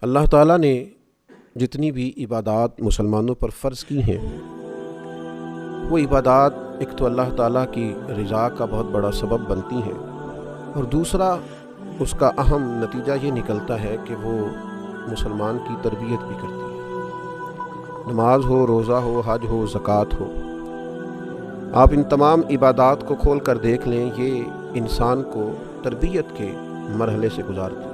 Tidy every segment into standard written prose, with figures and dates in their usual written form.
اللہ تعالیٰ نے جتنی بھی عبادات مسلمانوں پر فرض کی ہیں وہ عبادات ایک تو اللہ تعالیٰ کی رضا کا بہت بڑا سبب بنتی ہیں، اور دوسرا اس کا اہم نتیجہ یہ نکلتا ہے کہ وہ مسلمان کی تربیت بھی کرتی ہے۔ نماز ہو، روزہ ہو، حج ہو، زکوٰۃ ہو، آپ ان تمام عبادات کو کھول کر دیکھ لیں، یہ انسان کو تربیت کے مرحلے سے گزارتی ہے،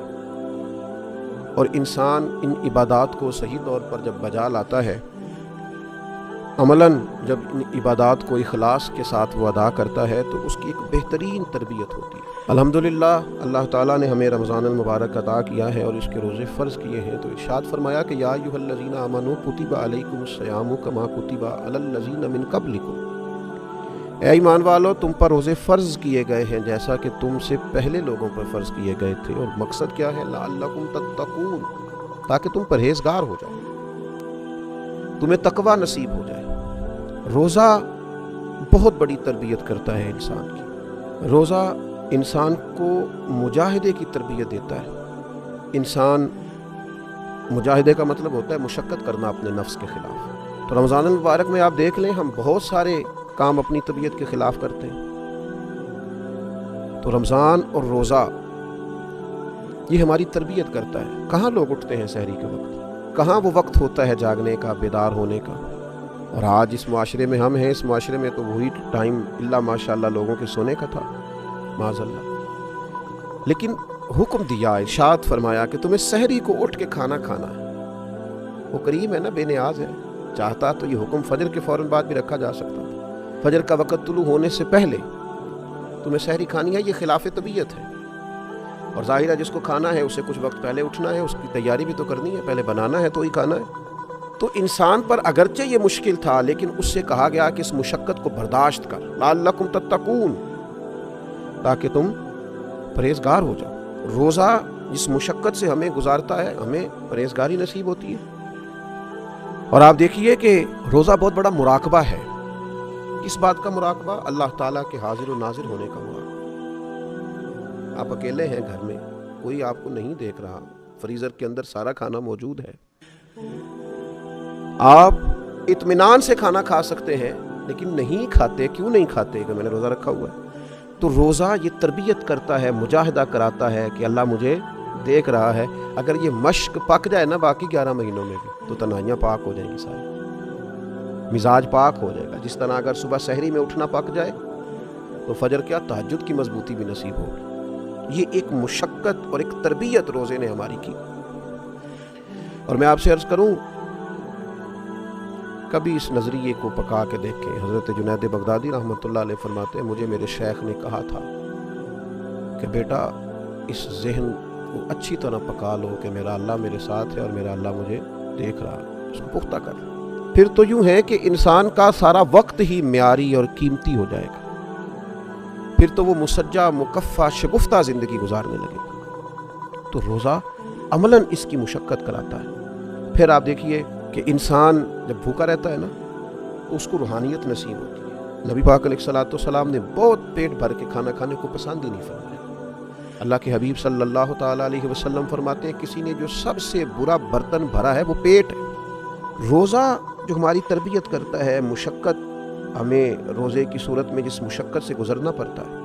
اور انسان ان عبادات کو صحیح طور پر جب بجا لاتا ہے، عملاً جب ان عبادات کو اخلاص کے ساتھ وہ ادا کرتا ہے تو اس کی ایک بہترین تربیت ہوتی ہے۔ الحمدللہ اللہ تعالیٰ نے ہمیں رمضان المبارک عطا کیا ہے اور اس کے روزے فرض کیے ہیں، تو ارشاد فرمایا کہ یا ایھا الذین آمنوا کتب علیکم الصیام کما کتب علی الذین من قبلکم، اے ایمان والو تم پر روزے فرض کیے گئے ہیں جیسا کہ تم سے پہلے لوگوں پر فرض کیے گئے تھے، اور مقصد کیا ہے؟ لعلکم تتقون، تاکہ تم پرہیزگار ہو جاؤ، تمہیں تقوی نصیب ہو جائے۔ روزہ بہت بڑی تربیت کرتا ہے انسان کی۔ روزہ انسان کو مجاہدے کی تربیت دیتا ہے۔ انسان مجاہدے کا مطلب ہوتا ہے مشقت کرنا اپنے نفس کے خلاف۔ تو رمضان المبارک میں آپ دیکھ لیں، ہم بہت سارے کام اپنی طبیعت کے خلاف کرتے ہیں۔ تو رمضان اور روزہ یہ ہماری تربیت کرتا ہے۔ کہاں لوگ اٹھتے ہیں سحری کے وقت؟ کہاں وہ وقت ہوتا ہے جاگنے کا، بیدار ہونے کا؟ اور آج اس معاشرے میں ہم ہیں، اس معاشرے میں تو وہی ٹائم اللہ ماشاءاللہ لوگوں کے سونے کا تھا، معاذ اللہ۔ لیکن حکم دیا، ارشاد فرمایا کہ تمہیں سحری کو اٹھ کے کھانا کھانا ہے۔ وہ کریم ہے نا، بے نیاز ہے، چاہتا تو یہ حکم فجر کے فوراً بعد بھی رکھا جا سکتا تھا۔ فجر کا وقت طلوع ہونے سے پہلے تمہیں سحری کھانی ہے، یہ خلاف طبیعت ہے۔ اور ظاہر ہے جس کو کھانا ہے اسے کچھ وقت پہلے اٹھنا ہے، اس کی تیاری بھی تو کرنی ہے، پہلے بنانا ہے تو ہی کھانا ہے۔ تو انسان پر اگرچہ یہ مشکل تھا، لیکن اس سے کہا گیا کہ اس مشقت کو برداشت کر، لعلکم تتقون، تاکہ تم پرہیزگار ہو جاؤ۔ روزہ جس مشقت سے ہمیں گزارتا ہے، ہمیں پرہیزگاری نصیب ہوتی ہے۔ اور آپ دیکھیے کہ روزہ بہت بڑا مراقبہ ہے۔ کس بات کا مراقبہ؟ اللہ تعالیٰ کے حاضر و ناظر ہونے کا مراقبہ۔ آپ اکیلے ہیں گھر میں، کوئی آپ کو نہیں دیکھ رہا، فریزر کے اندر سارا کھانا موجود ہے، آپ اطمینان سے کھانا کھا سکتے ہیں، لیکن نہیں کھاتے۔ کیوں نہیں کھاتے؟ کہ میں نے روزہ رکھا ہوا ہے۔ تو روزہ یہ تربیت کرتا ہے، مجاہدہ کراتا ہے کہ اللہ مجھے دیکھ رہا ہے۔ اگر یہ مشق پک جائے نا باقی 11 مہینوں میں بھی، تو تنہائیاں پاک ہو جائیں گی، ساری مزاج پاک ہو جائے گا۔ جس طرح اگر صبح سحری میں اٹھنا پک جائے تو فجر کیا تہجد کی مضبوطی بھی نصیب ہوگی۔ یہ ایک مشقت اور ایک تربیت روزے نے ہماری کی۔ اور میں آپ سے عرض کروں، کبھی اس نظریے کو پکا کے دیکھیں۔ حضرت جنید بغدادی رحمۃ اللہ علیہ فرماتے ہیں، مجھے میرے شیخ نے کہا تھا کہ بیٹا اس ذہن کو اچھی طرح پکا لو کہ میرا اللہ میرے ساتھ ہے اور میرا اللہ مجھے دیکھ رہا ہے، اس کو پختہ کر۔ پھر تو یوں ہے کہ انسان کا سارا وقت ہی معیاری اور قیمتی ہو جائے گا، پھر تو وہ مسجع مکفّہ شگفتہ زندگی گزارنے لگے گا۔ تو روزہ عملاً اس کی مشقت کراتا ہے۔ پھر آپ دیکھیے کہ انسان جب بھوکا رہتا ہے نا تو اس کو روحانیت نصیب ہوتی ہے۔ نبی پاک علیہ الصلوۃ والسلام نے بہت پیٹ بھر کے کھانا کھانے کو پسند ہی نہیں فرمایا۔ اللہ کے حبیب صلی اللہ تعالیٰ علیہ وسلم فرماتے ہیں، کسی نے جو سب سے برا برتن بھرا ہے وہ پیٹ ہے۔ روزہ جو ہماری تربیت کرتا ہے، مشقت ہمیں روزے کی صورت میں جس مشقت سے گزرنا پڑتا ہے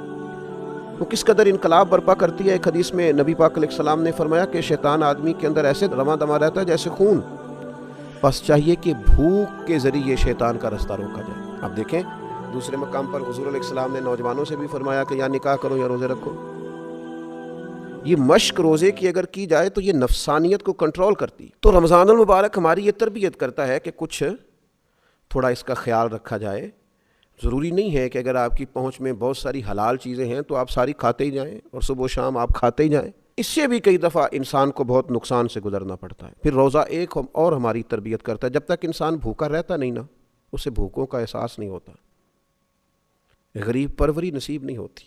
وہ کس قدر انقلاب برپا کرتی ہے۔ ایک حدیث میں نبی پاک علیہ السلام نے فرمایا کہ شیطان آدمی کے اندر ایسے رواں دما رہتا ہے جیسے خون، بس چاہیے کہ بھوک کے ذریعے شیطان کا رستہ روکا جائے۔ اب دیکھیں دوسرے مقام پر حضور علیہ السلام نے نوجوانوں سے بھی فرمایا کہ یا نکاح کرو یا روزے رکھو۔ یہ مشق روزے کی اگر کی جائے تو یہ نفسانیت کو کنٹرول کرتی ہے۔ تو رمضان المبارک ہماری یہ تربیت کرتا ہے کہ کچھ تھوڑا اس کا خیال رکھا جائے۔ ضروری نہیں ہے کہ اگر آپ کی پہنچ میں بہت ساری حلال چیزیں ہیں تو آپ ساری کھاتے ہی جائیں اور صبح و شام آپ کھاتے ہی جائیں۔ اس سے بھی کئی دفعہ انسان کو بہت نقصان سے گزرنا پڑتا ہے۔ پھر روزہ ایک اور ہماری تربیت کرتا ہے، جب تک انسان بھوکا رہتا نہیں نا، اسے بھوکوں کا احساس نہیں ہوتا، غریب پروری نصیب نہیں ہوتی۔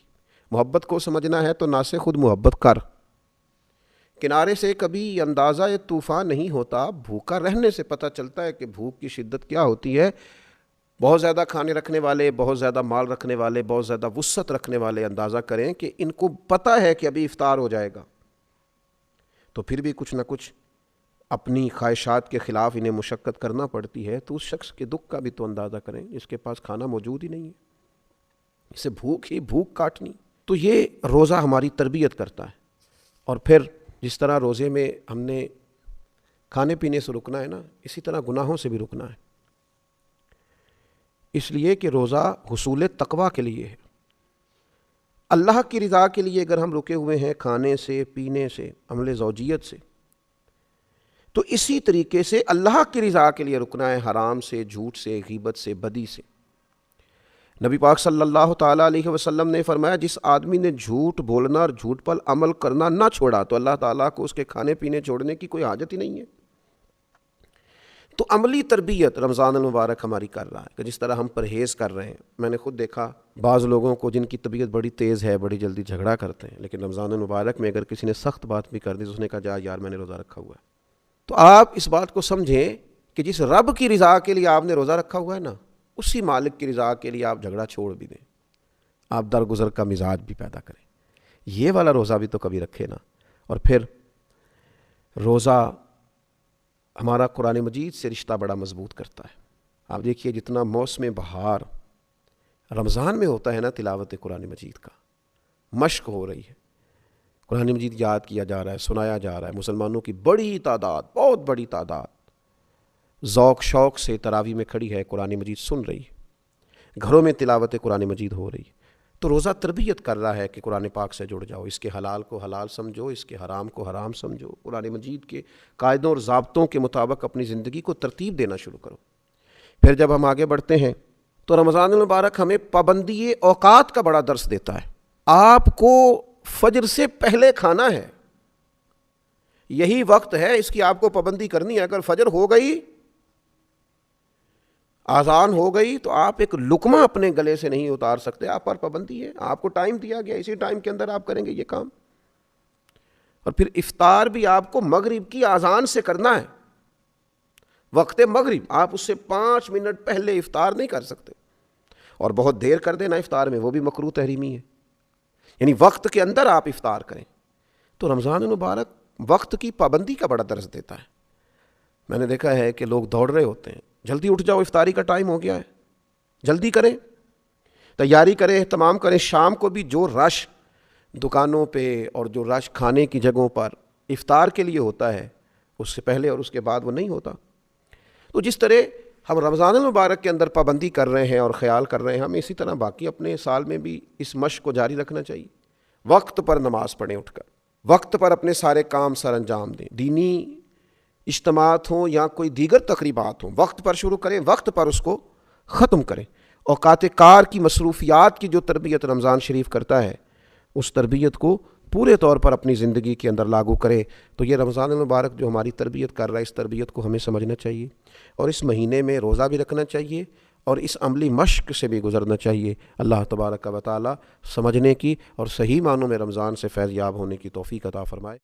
محبت کو سمجھنا ہے تو نہ سے خود محبت کر، کنارے سے کبھی اندازہ طوفان نہیں ہوتا، بھوکا رہنے سے پتہ چلتا ہے کہ بھوک کی شدت کیا ہوتی ہے۔ بہت زیادہ کھانے رکھنے والے، بہت زیادہ مال رکھنے والے، بہت زیادہ وسعت رکھنے والے اندازہ کریں کہ ان کو پتہ ہے کہ ابھی افطار ہو جائے گا، تو پھر بھی کچھ نہ کچھ اپنی خواہشات کے خلاف انہیں مشقت کرنا پڑتی ہے، تو اس شخص کے دکھ کا بھی تو اندازہ کریں جس کے پاس کھانا موجود ہی نہیں ہے، اسے بھوک ہی بھوک کاٹنی۔ تو یہ روزہ ہماری تربیت کرتا ہے۔ اور پھر جس طرح روزے میں ہم نے کھانے پینے سے رکنا ہے نا، اسی طرح گناہوں سے بھی رکنا ہے، اس لیے کہ روزہ حصول تقویٰ کے لیے ہے، اللہ کی رضا کے لیے اگر ہم رکے ہوئے ہیں کھانے سے، پینے سے، عمل زوجیت سے، تو اسی طریقے سے اللہ کی رضا کے لیے رکنا ہے حرام سے، جھوٹ سے، غیبت سے، بدی سے۔ نبی پاک صلی اللہ تعالیٰ علیہ وسلم نے فرمایا جس آدمی نے جھوٹ بولنا اور جھوٹ پر عمل کرنا نہ چھوڑا تو اللہ تعالیٰ کو اس کے کھانے پینے چھوڑنے کی کوئی حاجت ہی نہیں ہے۔ تو عملی تربیت رمضان المبارک ہماری کر رہا ہے کہ جس طرح ہم پرہیز کر رہے ہیں۔ میں نے خود دیکھا بعض لوگوں کو جن کی طبیعت بڑی تیز ہے، بڑی جلدی جھگڑا کرتے ہیں، لیکن رمضان المبارک میں اگر کسی نے سخت بات بھی کر دی تو اس نے کہا جا یار میں نے روزہ رکھا ہوا ہے۔ تو آپ اس بات کو سمجھیں کہ جس رب کی رضا کے لیے آپ نے روزہ رکھا ہوا ہے نا، اسی مالک کی رضا کے لیے آپ جھگڑا چھوڑ بھی دیں، آپ درگزر کا مزاج بھی پیدا کریں، یہ والا روزہ بھی تو کبھی رکھے نا۔ اور پھر روزہ ہمارا قرآن مجید سے رشتہ بڑا مضبوط کرتا ہے۔ آپ دیکھیے جتنا موسم بہار رمضان میں ہوتا ہے نا، تلاوت قرآن مجید کا مشق ہو رہی ہے، قرآن مجید یاد کیا جا رہا ہے، سنایا جا رہا ہے، مسلمانوں کی بڑی تعداد، بہت بڑی تعداد ذوق شوق سے تراویح میں کھڑی ہے، قرآن مجید سن رہی ہے، گھروں میں تلاوت قرآن مجید ہو رہی ہے۔ تو روزہ تربیت کر رہا ہے کہ قرآن پاک سے جڑ جاؤ، اس کے حلال کو حلال سمجھو، اس کے حرام کو حرام سمجھو، قرآن مجید کے قاعدوں اور ضابطوں کے مطابق اپنی زندگی کو ترتیب دینا شروع کرو۔ پھر جب ہم آگے بڑھتے ہیں تو رمضان المبارک ہمیں پابندی اوقات کا بڑا درس دیتا ہے۔ آپ کو فجر سے پہلے کھانا ہے، یہی وقت ہے، اس کی آپ کو پابندی کرنی ہے۔ اگر فجر ہو گئی، آذان ہو گئی، تو آپ ایک لقمہ اپنے گلے سے نہیں اتار سکتے، آپ پر پابندی ہے، آپ کو ٹائم دیا گیا، اسی ٹائم کے اندر آپ کریں گے یہ کام۔ اور پھر افطار بھی آپ کو مغرب کی آذان سے کرنا ہے، وقت مغرب، آپ اس سے 5 منٹ پہلے افطار نہیں کر سکتے، اور بہت دیر کر دینا افطار میں وہ بھی مکروہ تحریمی ہے، یعنی وقت کے اندر آپ افطار کریں۔ تو رمضان المبارک وقت کی پابندی کا بڑا درس دیتا ہے۔ میں نے دیکھا ہے کہ لوگ دوڑ رہے ہوتے ہیں، جلدی اٹھ جاؤ افطاری کا ٹائم ہو گیا ہے، جلدی کریں، تیاری کریں، اہتمام کریں۔ شام کو بھی جو رش دکانوں پہ اور جو رش کھانے کی جگہوں پر افطار کے لیے ہوتا ہے، اس سے پہلے اور اس کے بعد وہ نہیں ہوتا۔ تو جس طرح ہم رمضان المبارک کے اندر پابندی کر رہے ہیں اور خیال کر رہے ہیں، ہمیں اسی طرح باقی اپنے سال میں بھی اس مشق کو جاری رکھنا چاہیے۔ وقت پر نماز پڑھیں، اٹھ کر وقت پر اپنے سارے کام سر انجام دیں، دینی اجتماعات ہوں یا کوئی دیگر تقریبات ہوں، وقت پر شروع کریں، وقت پر اس کو ختم کریں۔ اوقات کار کی مصروفیات کی جو تربیت رمضان شریف کرتا ہے، اس تربیت کو پورے طور پر اپنی زندگی کے اندر لاگو کریں۔ تو یہ رمضان المبارک جو ہماری تربیت کر رہا ہے، اس تربیت کو ہمیں سمجھنا چاہیے، اور اس مہینے میں روزہ بھی رکھنا چاہیے اور اس عملی مشق سے بھی گزرنا چاہیے۔ اللہ تبارک و تعالی سمجھنے کی اور صحیح معنوں میں رمضان سے فیض یاب ہونے کی توفیق عطا فرمائے۔